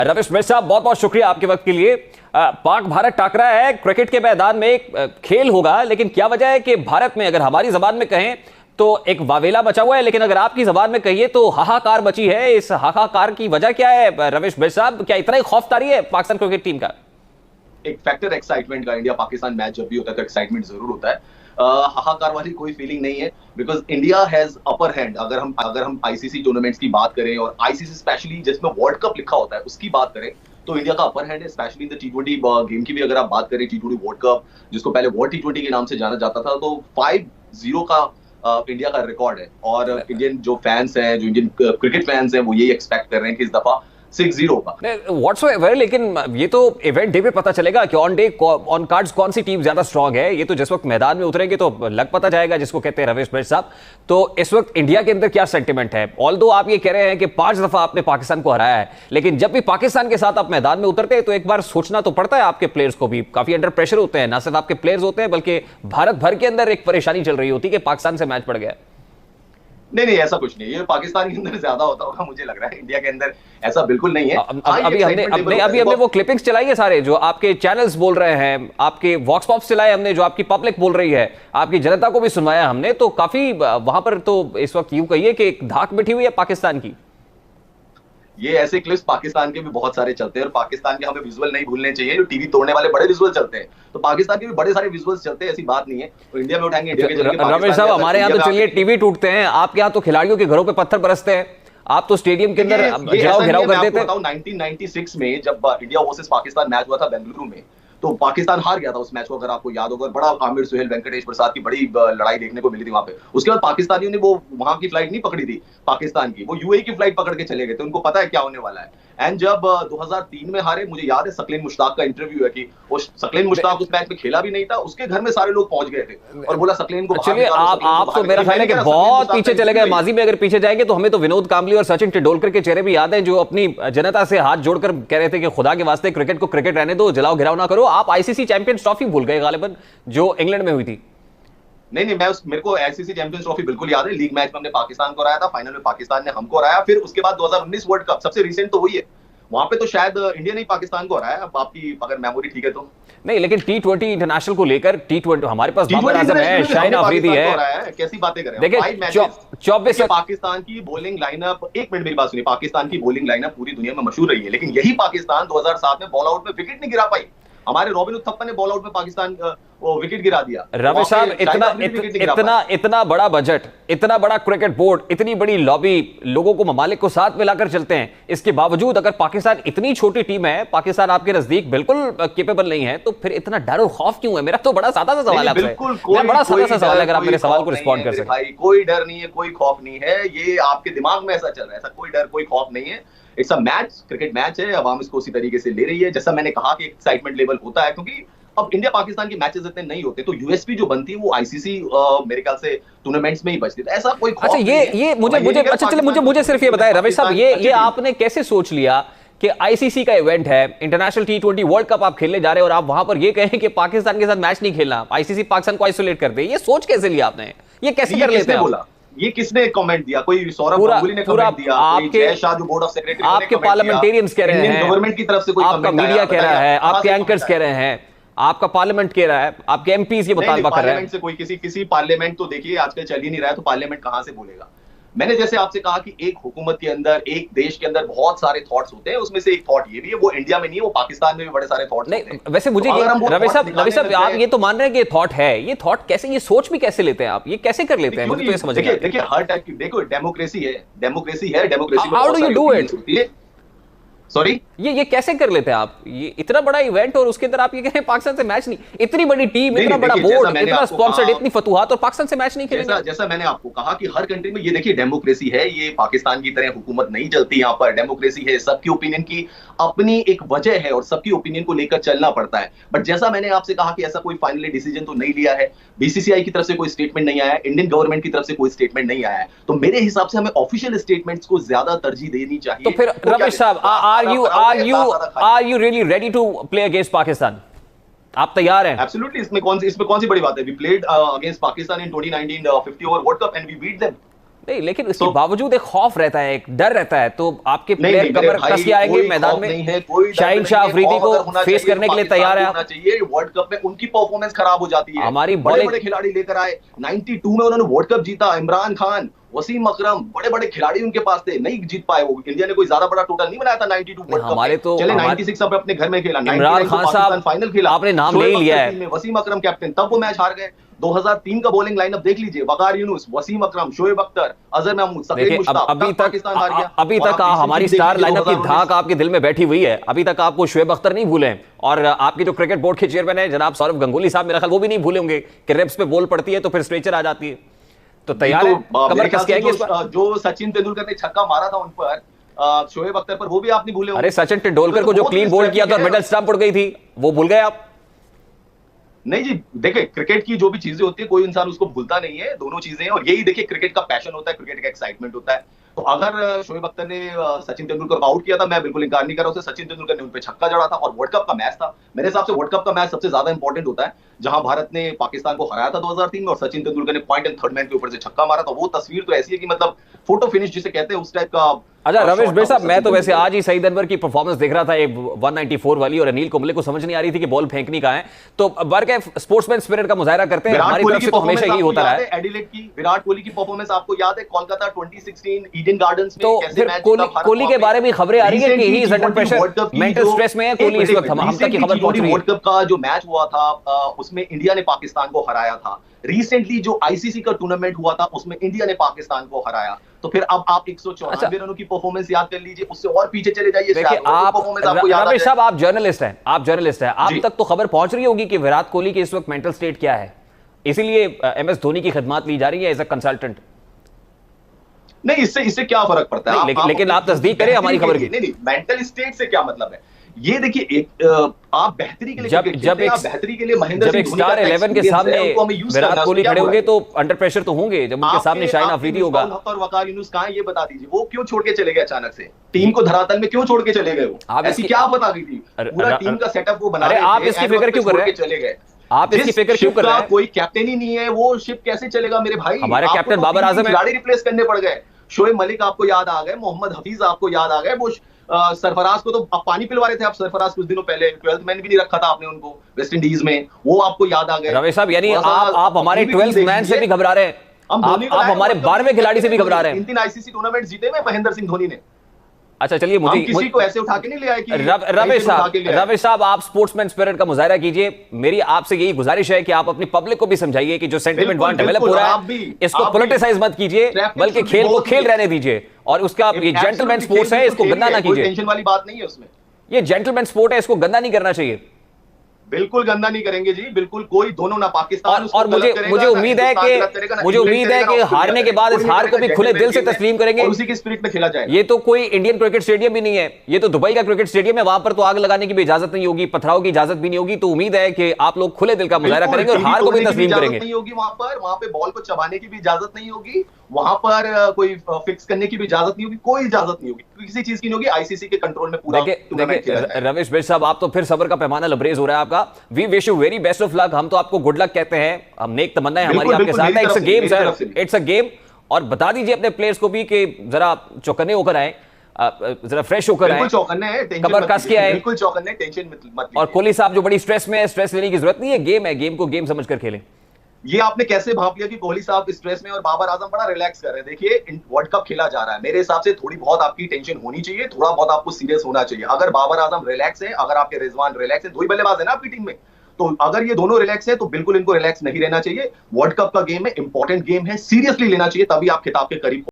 रविश मिश्र साहब, बहुत बहुत शुक्रिया आपके वक्त के लिए। पाक भारत टाकरा है, क्रिकेट के मैदान में एक खेल होगा, लेकिन क्या वजह है कि भारत में, अगर हमारी जबान में कहें तो एक वावेला बचा हुआ है, लेकिन अगर आपकी जबान में कहिए तो हाहाकार मची है। इस हाहाकार की वजह क्या है रविश मिश्र साहब? क्या इतना ही खौफतारी है पाकिस्तान क्रिकेट टीम का? एक फैक्टर एक्साइटमेंट का, इंडिया पाकिस्तान मैच जब भी होता है तो एक्साइटमेंट जरूर होता है। हाहाकार वाली कोई फीलिंग नहीं है, because India has upper hand. अगर हम आईसीसी टूर्नामेंट्स की बात करें और आईसीसी स्पेशली जिसमें वर्ल्ड कप लिखा होता है उसकी बात करें, तो इंडिया का अपर हैंड है, specially in the T20 game की भी अगर आप बात करें। टी20 वर्ल्ड कप, जिसको पहले वर्ल्ड टी20 के नाम से जाना जाता था, तो 5-0 का इंडिया का रिकॉर्ड है। और इंडियन जो फैंस हैं, जो इंडियन क्रिकेट फैंस हैं, वो यही एक्सपेक्ट कर रहे हैं कि इस दफा 6-0 का व्हाट्सएवर। लेकिन ये तो इवेंट डे पे पता चलेगा कि ऑन डे ऑन कार्ड्स कौन सी टीम ज्यादा स्ट्रांग है। ये तो जिस वक्त मैदान में उतरेंगे तो लग पता जाएगा, जिसको कहते हैं रविश मिश्र साहब। तो इस वक्त इंडिया के अंदर क्या सेंटिमेंट है? ऑल्दो आप ये कह रहे हैं कि 5 दफा आपने पाकिस्तान को हराया है, लेकिन जब भी पाकिस्तान के साथ आप मैदान में उतरते हैं तो एक बार सोचना तो पड़ता है आपके प्लेयर्स को भी। काफी अंडर प्रेशर होते हैं, ना सिर्फ आपके प्लेयर्स होते हैं बल्कि भारत भर के अंदर एक परेशानी चल रही होती है कि पाकिस्तान से मैच पड़ गया। नहीं, ऐसा कुछ नहीं है। ये पाकिस्तान के अंदर ज्यादा होता होगा, मुझे लग रहा है। इंडिया के अंदर ऐसा बिल्कुल नहीं है। अभी हमने वो क्लिपिंग्स चलाई है सारे, जो आपके चैनल्स बोल रहे हैं, आपके वॉक्स पॉप्स चलाए हमने, जो आपकी पब्लिक बोल रही है, आपकी जनता को भी सुनवाया हमने। तो काफी वहां पर तो इस वक्त यूं कहिए कि एक धाक बैठी हुई है पाकिस्तान की। ये ऐसे क्लिप्स पाकिस्तान के भी बहुत सारे चलते हैं, और पाकिस्तान के हमें विजुअल नहीं भूलने चाहिए। जो टीवी तोड़ने वाले बड़े विजुअल चलते हैं, तो पाकिस्तान के भी बड़े सारे विजुअल्स चलते हैं, ऐसी बात नहीं है। तो इंडिया में उठाएंगे, इंडिया के चलेंगे। रमेश साहब, हमारे यहाँ तो चलिए टीवी टूटते हैं, आपके यहाँ तो खिलाड़ियों के घरों पे पत्थर बरसते हैं। आप तो स्टेडियम के अंदर घेराव कर देते हैं। 1996 में जब इंडिया वर्सेस पाकिस्तान मैच हुआ था बेंगलुरु में, तो पाकिस्तान हार गया था उस मैच को, अगर आपको याद होगा। बड़ा आमिर सुहेल वेंकटेश प्रसाद की बड़ी लड़ाई देखने को मिली थी वहां पे। उसके बाद पाकिस्तानियों ने वो वहां की फ्लाइट नहीं पकड़ी थी पाकिस्तान की, वो यूएई की फ्लाइट पकड़ के चले गए थे। उनको पता है क्या होने वाला है। एंड जब 2003 में हारे, मुझे याद है सकलीन मुश्ताक का इंटरव्यू है कि वो सकलीन मुश्ताक उस मैच में खेला भी नहीं था, उसके घर में सारे लोग पहुंच गए थे और बोला सकलीन को। चलिए, आप तो मेरा ख्याल है कि बहुत पीछे चले गए। माजी में अगर पीछे जाएंगे तो हमें तो विनोद कांबली और सचिन तेंदुलकर के चेहरे भी याद हैं, जो अपनी जनता से हाथ जोड़कर कह रहे थे कि खुदा के वास्ते क्रिकेट को क्रिकेट रहने दो, जलाओ घिराव ना करो। आप आईसीसी चैंपियंस ट्रॉफी भूल गए गालिबन, जो इंग्लैंड में हुई थी। नहीं, मेरे को आईसीसी चैंपियंस ट्रॉफी बिल्कुल याद है। लीग मैच में हमने पाकिस्तान को हराया था, फाइनल में पाकिस्तान ने हमको हराया। फिर उसके बाद 2019 वर्ल्ड कप, सबसे रिसेंट तो वही है, वहां पे तो शायद इंडिया ने पाकिस्तान को हराया। अब आपकी अगर मेमोरी ठीक है तो नहीं, लेकिन T20 इंटरनेशनल को लेकर T20 हमारे पास बाबर आजम है, शाहीन अफरीदी है। कैसी बातें कर रहे हैं? देखिए 24 पाकिस्तान की बॉलिंग लाइनअप, एक मिनट मेरी बात सुनिए, पाकिस्तान की बॉलिंग लाइनअप पूरी दुनिया में मशहूर रही है, लेकिन यही पाकिस्तान 2007 में बॉल आउट में विकेट नहीं गिरा पाई। हमारे रॉबिन उत्थप्पा ने बॉल आउट में पाकिस्तान वो विकेट गिरा दिया। रवि साहब, इतना बड़ा बजट, इतना बड़ा क्रिकेट बोर्ड, इतनी बड़ी लॉबी, लोगों को ममालिक को साथ मिलाकर चलते हैं, इसके बावजूद अगर पाकिस्तान इतनी छोटी टीम है, पाकिस्तान आपके नजदीक बिल्कुल केपेबल नहीं है, तो फिर इतना डर और खौफ क्यों है? मेरा तो बड़ा सादा सा सवाल है आपसे। बड़ा सादा सा सवाल है, अगर आप मेरे सवाल को रिस्पॉन्ड कर सकें। कोई डर नहीं है, कोई खौफ नहीं है, ये आपके दिमाग में ऐसा चल रहा है। ऐसा कोई डर, कोई खौफ नहीं है। It's a match, cricket match है। अब हम इसको उसी तरीके से ले रही है। जैसा मैंने कहा कि एक्साइटमेंट लेवल होता है, क्योंकि अब इंडिया पाकिस्तान के मैचेस इतने नहीं होते, तो यूएसपी जो बनती है वो आईसीसी मेरे ख्याल से टूर्नामेंट्स में ही बचती है। ऐसा कोई अच्छा, ये मुझे सिर्फ ये बताएं रवि साहब, ये आपने कैसे सोच लिया कि आईसीसी का इवेंट है, इंटरनेशनल T20 वर्ल्ड कप आप खेलने जा रहे हैं और आप वहां पर ये कहें कि पाकिस्तान के साथ मैच नहीं खेलना, आईसीसी पाकिस्तान को आइसोलेट कर दे? ये सोच कैसे लिया आपने? ये कैसे कर लेते हैं? ये किसने कमेंट दिया? कोई सौरभ गांगुली ने कमेंट दिया? आपके शाह जो बोर्ड ऑफ सेक्रेटरी, आपके पार्लियामेंटेरियंस कह रहे हैं, गवर्नमेंट की तरफ से कोई आपका मीडिया कह रहा है, आपके एंकर्स कह रहे हैं, आपका पार्लियामेंट कह रहा है, आपके एमपीज ये मुतालबा कर रहे हैं। से कोई किसी पार्लियामेंट तो देखिए आजकल चल ही नहीं रहा है, तो पार्लियामेंट कहां से बोलेगा? मैंने जैसे आपसे कहा कि एक हुकूमत के अंदर, एक देश के अंदर बहुत सारे थॉट्स होते हैं, उसमें से एक थॉट ये भी है, वो इंडिया में नहीं है, वो पाकिस्तान में भी बड़े सारे थॉट्स होते हैं। वैसे मुझे रवि साहब, आप ये तो मान रहे हैं कि ये थॉट है, ये थॉट कैसे, ये सोच भी कैसे लेते हैं आप? ये कैसे कर लेते हैं? मुझे तो ये समझ नहीं आता। देखिए हर टाइप की, देखो डेमोक्रेसी है, democracy how do you do it? Sorry, ये कैसे कर लेते हैं आप? ये इतना बड़ा इवेंट और उसके अंदर आप ये कह रहे हैं पाकिस्तान से मैच नहीं? इतनी बड़ी टीम, इतना बड़ा बोर्ड, इतना स्पॉन्सर्ड, इतनी फतूहात, और पाकिस्तान से मैच नहीं खेलेंगे? जैसा मैंने आपको कहा कि हर कंट्री में ये देखिए डेमोक्रेसी है, ये पाकिस्तान की तरह हुकूमत नहीं चलती। यहाँ पर डेमोक्रेसी है, सबकी ओपिनियन की अपनी एक वजह है और सबकी ओपिनियन को लेकर चलना पड़ता है। बट जैसा मैंने आपसे कहा कि ऐसा कोई फाइनली डिसीजन तो नहीं लिया है, बीसीसीआई की तरफ से कोई स्टेटमेंट नहीं आया है, इंडियन गवर्नमेंट की तरफ से कोई स्टेटमेंट नहीं आया है, तो मेरे हिसाब से हमें ऑफिशियल स्टेटमेंट्स को ज्यादा तरजीह देनी चाहिए। तो फिर रविश साहब, are you really ready to play against Pakistan? आप तैयार हैं? एब्सोल्युटली। इसमें कौन सी बड़ी बात है? We played against Pakistan in 2019 50 over World Cup and we beat them. नहीं, लेकिन इसके बावजूद एक खौफ रहता है, एक डर रहता है, तो आपके प्लेयर कमर कस के आएंगे मैदान में? शाहीन शाह अफरीदी को फेस करने के लिए तैयार है? वर्ल्ड कप में उनकी परफॉर्मेंस खराब हो जाती है। हमारी बड़े बड़े खिलाड़ी लेकर आए, 92 में उन्होंने वर्ल्ड कप जीता, इमरान खान, वसीम अकरम, बड़े बड़े खिलाड़ी उनके पास थे, नहीं जीत पाए वो। इंडिया ने कोई ज्यादा बड़ा टोटल नहीं बनाया था 92 वर्ल्ड कप हमारे तो चले 96 अपने घर में खेला, इमरान खान साहब फाइनल खेला, आपने नाम ले लिया है, वसीम अकरम कैप्टन, तब वो मैच हार गए। 2003 का बॉलिंग लाइनअप देख लीजिए, वकार यूनुस, वसीम अकरम, शोएब अख्तर, अजहर महमूद, सकीब मुश्ताक, अभी तक हमारी स्टार लाइनअप की धाक आपके दिल में बैठी हुई है। अभी तक आपको शोएब अख्तर नहीं भूले, और आपके जो क्रिकेट बोर्ड के चेयरमैन है जनाब सौरव गंगुली साहब, मेरा ख्याल वो भी नहीं भूले होंगे कि रेप्स पे बॉल पड़ती है तो फिर स्ट्रेचर आ जाती है। तो तैयार है, कमर कस के आएंगे। जो सचिन तेंदुलकर ने छक्का मारा था उन पर, शोएब अख्तर पर, वो भी आप नहीं भूले? अरे सचिन तेंदुलकर को जो क्लीन बोल्ड किया था और मिडल स्टंप उड़ गई थी, वो भूल गए आप? नहीं जी, देखिए क्रिकेट की जो भी चीजें होती है कोई इंसान उसको भूलता नहीं है, दोनों चीजें हैं, और यही देखिए क्रिकेट का पैशन होता है, क्रिकेट का एक्साइटमेंट होता है। तो अगर शोएब अख्तर ने सचिन तेंदुलकर को आउट किया था, मैं बिल्कुल इंकार नहीं कर रहा हूं, सचिन तेंदुलकर ने उन पे छक्का जड़ा था, और वर्ल्ड कप का मैच था। मेरे हिसाब से वर्ल्ड कप का मैच सबसे ज्यादा इंपॉर्टेंट होता है, जहां भारत ने पाकिस्तान को हराया था 2003 में, और सचिन तेंदुलकर ने पॉइंट एंड थर्ड मैन के ऊपर से छक्का मारा था। वो तस्वीर तो ऐसी है कि मतलब फोटो फिनिश जिसे कहते हैं उस टाइप का। अच्छा रमेश भाई साहब, मैं तो वैसे आज ही सईद अनवर की परफॉर्मेंस देख रहा था, एक 194 वाली, और अनिल कुंबले को समझ नहीं आ रही थी कि बॉल फेंकनी कहां है। तो बरके स्पोर्ट्समैन स्पिरिट का मुजाहरा करते हैं, हमारी तरफ से तो हमेशा यही होता रहा है। एडिलेड की विराट कोहली की परफॉर्मेंस आपको याद है? कोलकाता 2016 ईडन गार्डन्स में तो कैसे मैच जीता भारत? कोहली के बारे में खबरें आ रही है कि he is under pressure, mental stress में है कोहली इस वक्त, हम तक की खबर पहुंच रही है। वर्ल्ड कप का जो मैच हुआ था उसमें इंडिया ने पाकिस्तान को हराया था। रिसेंटली जो आईसीसी का टूर्नामेंट हुआ था उसमें इंडिया ने पाकिस्तान को हराया। तो फिर अब आप 194 रनों की परफॉर्मेंस याद कर लीजिए, उससे और पीछे चले जाइए। देखिए आप रमेश साहब, आप जर्नलिस्ट हैं, आप तक तो खबर पहुंच रही होगी कि विराट कोहली के इस वक्त मेंटल स्टेट क्या है, इसीलिए एमएस धोनी की खिदमत ली जा रही है एज अ कंसल्टेंट। नहीं, इससे क्या फर्क पड़ता है? लेकिन आप तस्दीक करें हमारी खबर की। नहीं, मेंटल स्टेट से क्या मतलब है? ये देखिए, एक आप बेहतरी के लिए जब एक स्टार 11 के सामने विराट कोहली खड़े होंगे तो अंडर प्रेशर तो होंगे, जब उनके सामने शाहीन अफरीदी होगा। और वकार यूनुस कहां है ये बता दीजिए, वो क्यों छोड़ के चले गए अचानक से? टीम को धरातल में क्यों छोड़ के चले गए? वो ऐसी क्या बता गई थी? पूरा टीम का सेटअप वो बना रहे थे, आप इसकी फिक्र क्यों कर रहे हैं? चले गए आप इसकी फिक्र क्यों कर रहे हैं? कोई कैप्टन ही नहीं है, वो शिप कैसे चलेगा मेरे भाई? हमारे कैप्टन बाबर आजम है, खिलाड़ी रिप्लेस करने पड़ गए। शोएब मलिक आपको याद आ गए, मोहम्मद हफीज आपको याद आ गए, वो सरफराज को तो आप पानी पिलवा रहे थे। आप सरफराज कुछ दिनों पहले 12th मैन भी नहीं रखा था आपने उनको वेस्ट इंडीज में, वो आपको याद आ गए। रमेश साहब, यानी आप हमारे 12th मैन से भी घबरा रहे हैं, आप हमारे 12वें खिलाड़ी से भी घबरा रहे हैं। 3 आईसीसी टूर्नामेंट जीते में महेंद्र सिंह धोनी ने। अच्छा चलिए, मुझे किसी को ऐसे उठा के नहीं ले आए कि रमेश साहब आप स्पोर्ट्समैन स्पिरिट का मुजाहरा कीजिए। मेरी आपसे यही गुजारिश है कि आप अपनी पब्लिक को भी समझाइए कि जो सेंटिमेंट वहां डेवलप हो रहा है इसको पॉलिटिसाइज मत कीजिए, बल्कि खेल को खेल रहने दीजिए, और उसका ये जेंटलमैन स्पोर्ट्स है, इसको गंदा ना कीजिए। टेंशन वाली बात नहीं है उसमें, ये जेंटलमैन स्पोर्ट है, इसको गंदा नहीं करना चाहिए। बिल्कुल गंदा नहीं करेंगे जी, बिल्कुल कोई दोनों ना पाकिस्तान और मुझे उम्मीद है कि हारने के बाद इस हार को भी खुले दिल से तस्लीम करेंगे, उसी की स्पिरिट में खेला जाएगा। ये तो कोई इंडियन क्रिकेट स्टेडियम भी नहीं है, ये तो दुबई का क्रिकेट स्टेडियम है, वहां पर तो आग लगाने की भी इजाजत नहीं होगी, पथराव की इजाजत भी नहीं होगी। तो उम्मीद है कि आप लोग खुले दिल का मुजाहरा करेंगे और हार को भी तस्लीम करेंगे। नहीं होगी वहां पे बॉल को चबाने की भी इजाजत नहीं होगी, वहां पर कोई फिक्स करने की भी इजाजत नहीं होगी, कोई इजाजत नहीं होगी, किसी चीज की नहीं होगी। आईसीसी के कंट्रोल में पूरा। रमेश भाई साहब, आप तो फिर सब्र का पैमाना लबरेज हो रहा है आपका। We wish you very best of luck, हम तो आपको गुड लक कहते हैं, हम नेक तमन्नाएं हमारी आपके साथ है। It's a game sir, it's a game. और बता दीजिए अपने प्लेयर्स को भी कि जरा चौकन्ने होकर आए, जरा फ्रेश होकर आए, कमर कस के आए, बिल्कुल चौकन्ने, टेंशन मत लीजिए। और कोहली साहब जो बड़ी स्ट्रेस में है, स्ट्रेस लेने की जरूरत नहीं है, गेम है, गेम को गेम समझकर खेलें। ये आपने कैसे भाप लिया कि कोहली साहब स्ट्रेस में और बाबर आजम बड़ा रिलैक्स कर रहे हैं? देखिए वर्ल्ड कप खेला जा रहा है, मेरे हिसाब से थोड़ी बहुत आपकी टेंशन होनी चाहिए, थोड़ा बहुत आपको सीरियस होना चाहिए। अगर बाबर आजम रिलैक्स है, अगर आपके रिजवान रिलैक्स है, दो ही बल्लेबाज है ना आपकी टीम में, तो अगर ये दोनों रिलैक्स है तो बिल्कुल इनको रिलैक्स नहीं रहना चाहिए। वर्ल्ड कप का गेम है, इंपॉर्टेंट गेम है, सीरियसली लेना चाहिए, तभी आप खिताब के करीब